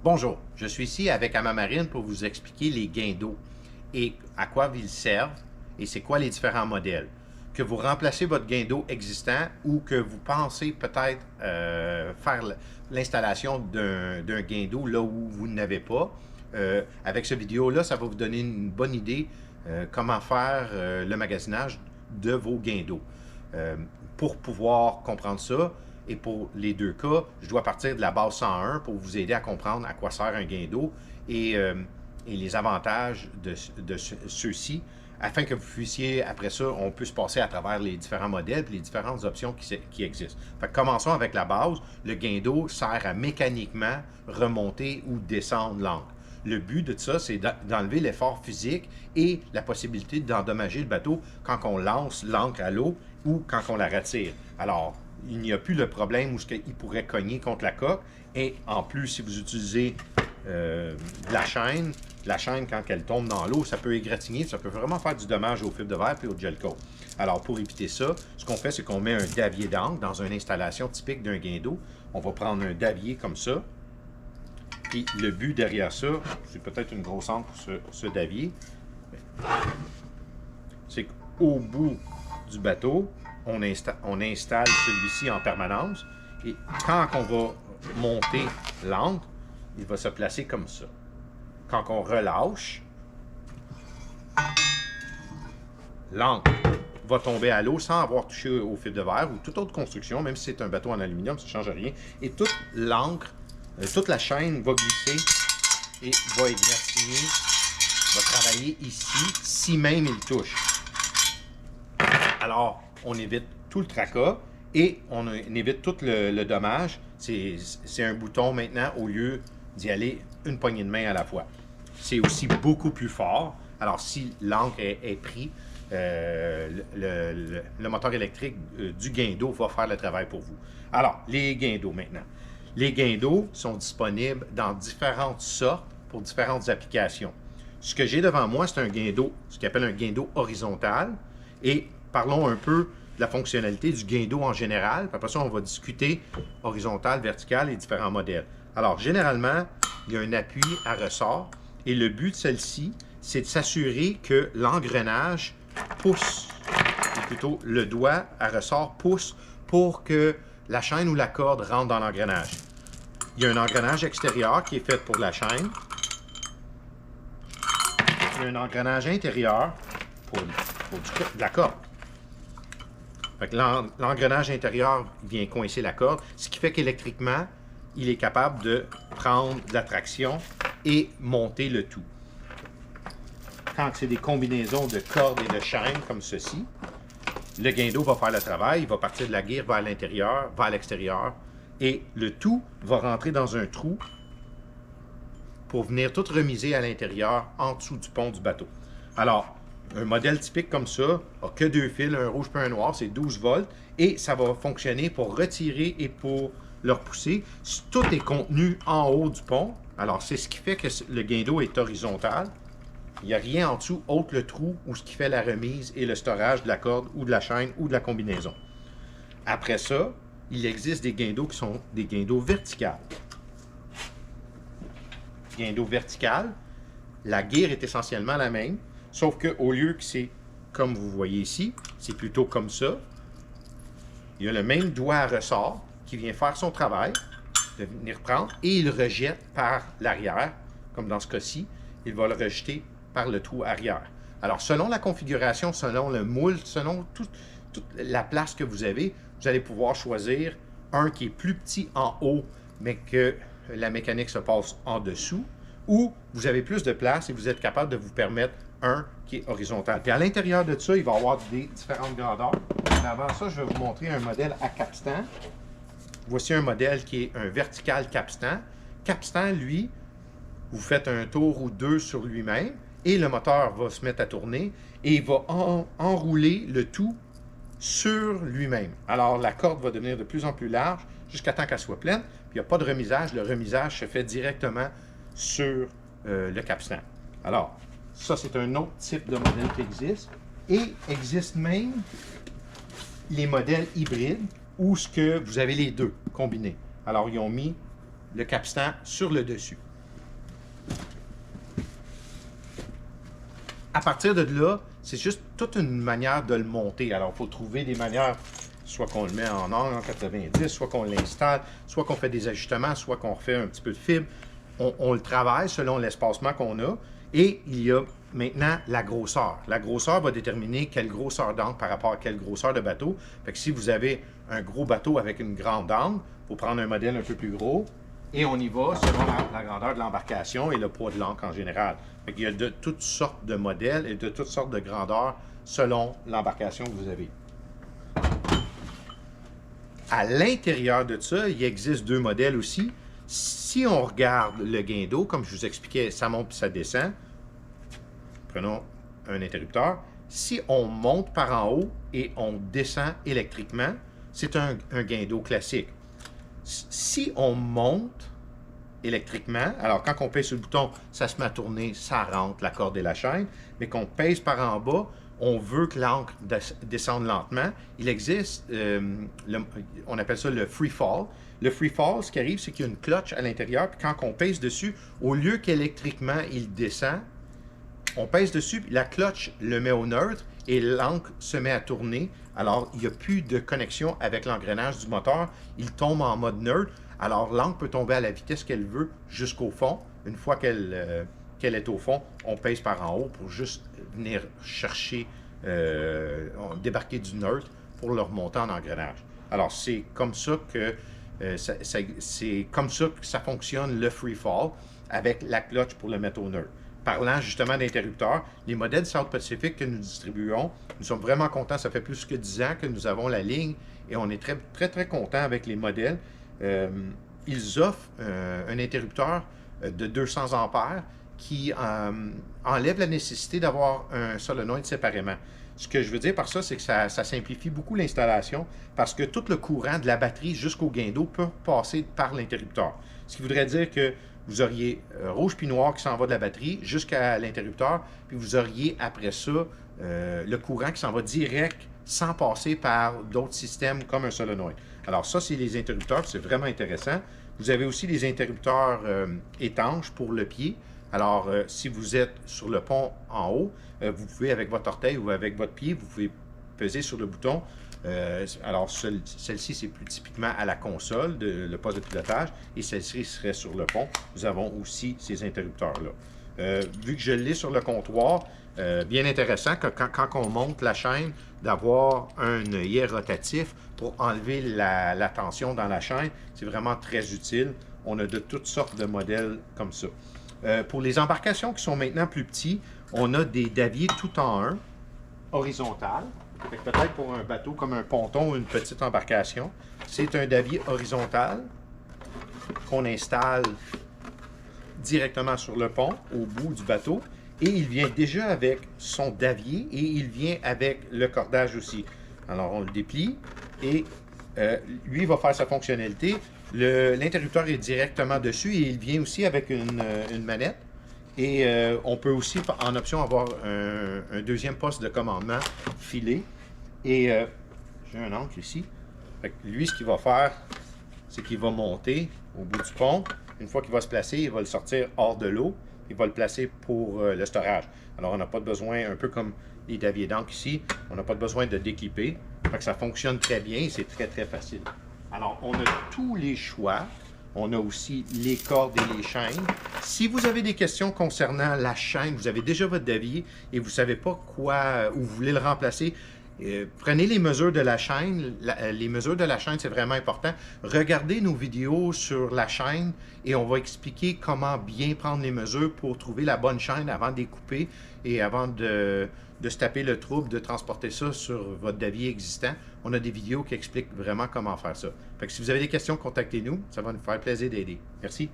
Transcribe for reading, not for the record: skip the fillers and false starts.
Bonjour, je suis ici avec Amamarine pour vous expliquer les guindeaux et à quoi ils servent et c'est quoi les différents modèles. Que vous remplacez votre guindeau existant ou que vous pensez peut-être faire l'installation d'un guindeau là où vous n'avez pas. Avec cette vidéo-là, ça va vous donner une bonne idée comment faire le magasinage de vos guindeaux. Pour pouvoir comprendre ça, et pour les deux cas, je dois partir de la base 101 pour vous aider à comprendre à quoi sert un guindeau et les avantages de ceux-ci, afin que vous puissiez, après ça, on peut se passer à travers les différents modèles et les différentes options qui existent. Fait que commençons avec la base. Le guindeau sert à mécaniquement remonter ou descendre l'encre. Le but de ça, c'est d'enlever l'effort physique et la possibilité d'endommager le bateau quand on lance l'encre à l'eau ou quand on la retire. Alors, il n'y a plus le problème où il pourrait cogner contre la coque. Et en plus, si vous utilisez la chaîne, quand elle tombe dans l'eau, ça peut égratigner, ça peut vraiment faire du dommage au fibre de verre et au gel coat. Alors, pour éviter ça, ce qu'on fait, c'est qu'on met un davier d'encre dans une installation typique d'un guindeau. On va prendre un davier comme ça. Puis le but derrière ça, c'est peut-être une grosse encre pour ce davier, c'est qu'au bout du bateau, on installe celui-ci en permanence et quand on va monter l'encre, il va se placer comme ça. Quand on relâche, l'encre va tomber à l'eau sans avoir touché au fil de verre ou toute autre construction, même si c'est un bateau en aluminium, ça ne change rien. Et toute l'encre, toute la chaîne va glisser et va égratigner, va travailler ici, si même il touche. Alors, on évite tout le tracas et on évite tout le dommage. C'est un bouton maintenant au lieu d'y aller une poignée de main à la fois. C'est aussi beaucoup plus fort. Alors, si l'encre est pris, le moteur électrique du guindeau va faire le travail pour vous. Alors, les guindeaux maintenant. Les guindeaux sont disponibles dans différentes sortes pour différentes applications. Ce que j'ai devant moi, c'est un guindeau, ce qu'on appelle un guindeau horizontal. Et parlons un peu de la fonctionnalité du guindeau en général. Puis après ça, on va discuter horizontal, vertical et différents modèles. Alors, généralement, il y a un appui à ressort. Et le but de celle-ci, c'est de s'assurer que l'engrenage pousse, ou plutôt le doigt à ressort pousse pour que la chaîne ou la corde rentre dans l'engrenage. Il y a un engrenage extérieur qui est fait pour la chaîne. Il y a un engrenage intérieur pour de la corde. L'engrenage intérieur vient coincer la corde, ce qui fait qu'électriquement, il est capable de prendre de la traction et monter le tout. Quand c'est des combinaisons de cordes et de chaînes comme ceci, le guindeau va faire le travail, il va partir de la guire vers l'intérieur, vers l'extérieur, et le tout va rentrer dans un trou pour venir tout remiser à l'intérieur, en dessous du pont du bateau. Alors, un modèle typique comme ça n'a que deux fils, un rouge et un noir, c'est 12 volts, et ça va fonctionner pour retirer et pour le repousser. Tout est contenu en haut du pont, alors c'est ce qui fait que le guindeau est horizontal. Il n'y a rien en dessous, autre le trou où ce qui fait la remise et le storage de la corde ou de la chaîne ou de la combinaison. Après ça, il existe des guindeaux qui sont des guindeaux verticales. Guindeau vertical, la guire est essentiellement la même, sauf qu'au lieu que c'est comme vous voyez ici, c'est plutôt comme ça. Il y a le même doigt à ressort qui vient faire son travail, de venir prendre, et il rejette par l'arrière, comme dans ce cas-ci, il va le rejeter par le trou arrière. Alors, selon la configuration, selon le moule, selon toute la place que vous avez, vous allez pouvoir choisir un qui est plus petit en haut, mais que la mécanique se passe en dessous, ou vous avez plus de place et vous êtes capable de vous permettre un qui est horizontal. Puis à l'intérieur de ça, il va y avoir des différentes grandeurs. Mais avant ça, je vais vous montrer un modèle à capstan. Voici un modèle qui est un vertical capstan. Capstan, lui, vous faites un tour ou deux sur lui-même et le moteur va se mettre à tourner et il va enrouler le tout sur lui-même. Alors, la corde va devenir de plus en plus large jusqu'à temps qu'elle soit pleine. Puis, il n'y a pas de remisage. Le remisage se fait directement sur le capstan. Alors, ça, c'est un autre type de modèle qui existe. Et existe même les modèles hybrides où ce que vous avez les deux combinés. Alors, ils ont mis le capstan sur le dessus. À partir de là, c'est juste toute une manière de le monter. Alors, il faut trouver des manières, soit qu'on le met en angle en 90, soit qu'on l'installe, soit qu'on fait des ajustements, soit qu'on refait un petit peu de fibre. On le travaille selon l'espacement qu'on a. Et il y a maintenant la grosseur. La grosseur va déterminer quelle grosseur d'angle par rapport à quelle grosseur de bateau. Fait que si vous avez un gros bateau avec une grande angle, il faut prendre un modèle un peu plus gros. Et on y va selon la grandeur de l'embarcation et le poids de l'ancre en général. Il y a de toutes sortes de modèles et de toutes sortes de grandeurs selon l'embarcation que vous avez. À l'intérieur de ça, il existe deux modèles aussi. Si on regarde le guindeau, comme je vous expliquais, ça monte et ça descend. Prenons un interrupteur. Si on monte par en haut et on descend électriquement, c'est un guindeau classique. Si on monte électriquement, alors quand on pèse sur le bouton, ça se met à tourner, ça rentre la corde et la chaîne, mais qu'on pèse par en bas, on veut que l'ancre descende lentement. Il existe, on appelle ça le free fall. Le free fall, ce qui arrive, c'est qu'il y a une clutch à l'intérieur, puis quand on pèse dessus, au lieu qu'électriquement il descend, on pèse dessus, puis la clutch le met au neutre et l'ancre se met à tourner. Alors, il n'y a plus de connexion avec l'engrenage du moteur. Il tombe en mode neutre. Alors, l'ancre peut tomber à la vitesse qu'elle veut jusqu'au fond. Une fois qu'elle est au fond, on pèse par en haut pour juste venir chercher, débarquer du neutre pour le remonter en engrenage. Alors, c'est comme ça que ça fonctionne le free fall avec la clutch pour le mettre au neutre. Parlant justement d'interrupteurs, les modèles South Pacific que nous distribuons, nous sommes vraiment contents. Ça fait plus que 10 ans que nous avons la ligne et on est très, très, très contents avec les modèles. Ils offrent un interrupteur de 200 ampères qui enlève la nécessité d'avoir un solénoïde séparément. Ce que je veux dire par ça, c'est que ça simplifie beaucoup l'installation parce que tout le courant de la batterie jusqu'au guindeau peut passer par l'interrupteur. Ce qui voudrait dire que vous auriez rouge puis noir qui s'en va de la batterie jusqu'à l'interrupteur, puis vous auriez après ça le courant qui s'en va direct sans passer par d'autres systèmes comme un solénoïde. Alors ça, c'est les interrupteurs, c'est vraiment intéressant. Vous avez aussi les interrupteurs étanches pour le pied. Alors, si vous êtes sur le pont en haut, vous pouvez avec votre orteil ou avec votre pied, vous pouvez peser sur le bouton. Alors, celle-ci, c'est plus typiquement à la console, le poste de pilotage, et celle-ci serait sur le pont. Nous avons aussi ces interrupteurs-là. Vu que je l'ai sur le comptoir, bien intéressant que quand on monte la chaîne, d'avoir un œillet rotatif pour enlever la tension dans la chaîne, c'est vraiment très utile. On a de toutes sortes de modèles comme ça. Pour les embarcations qui sont maintenant plus petits, on a des daviers tout en un, horizontal. Peut-être pour un bateau comme un ponton ou une petite embarcation, c'est un davier horizontal qu'on installe directement sur le pont, au bout du bateau. Et il vient déjà avec son davier et il vient avec le cordage aussi. Alors, on le déplie et lui va faire sa fonctionnalité. L'interrupteur est directement dessus et il vient aussi avec une manette. Et on peut aussi, en option, avoir un deuxième poste de commandement filé. Et j'ai un ancre ici. Fait que lui, ce qu'il va faire, c'est qu'il va monter au bout du pont. Une fois qu'il va se placer, il va le sortir hors de l'eau. Il va le placer pour le storage. Alors, on n'a pas de besoin, un peu comme les daviers d'ancre ici, on n'a pas de besoin de d'équiper. Fait que ça fonctionne très bien et c'est très, très facile. Alors, on a tous les choix. On a aussi les cordes et les chaînes. Si vous avez des questions concernant la chaîne, vous avez déjà votre davier et vous ne savez pas où vous voulez le remplacer, prenez les mesures de la chaîne. Les mesures de la chaîne, c'est vraiment important. Regardez nos vidéos sur la chaîne et on va expliquer comment bien prendre les mesures pour trouver la bonne chaîne avant de les couper et avant de se taper le trouble de transporter ça sur votre davier existant. On a des vidéos qui expliquent vraiment comment faire ça. Fait que si vous avez des questions, contactez-nous. Ça va nous faire plaisir d'aider. Merci.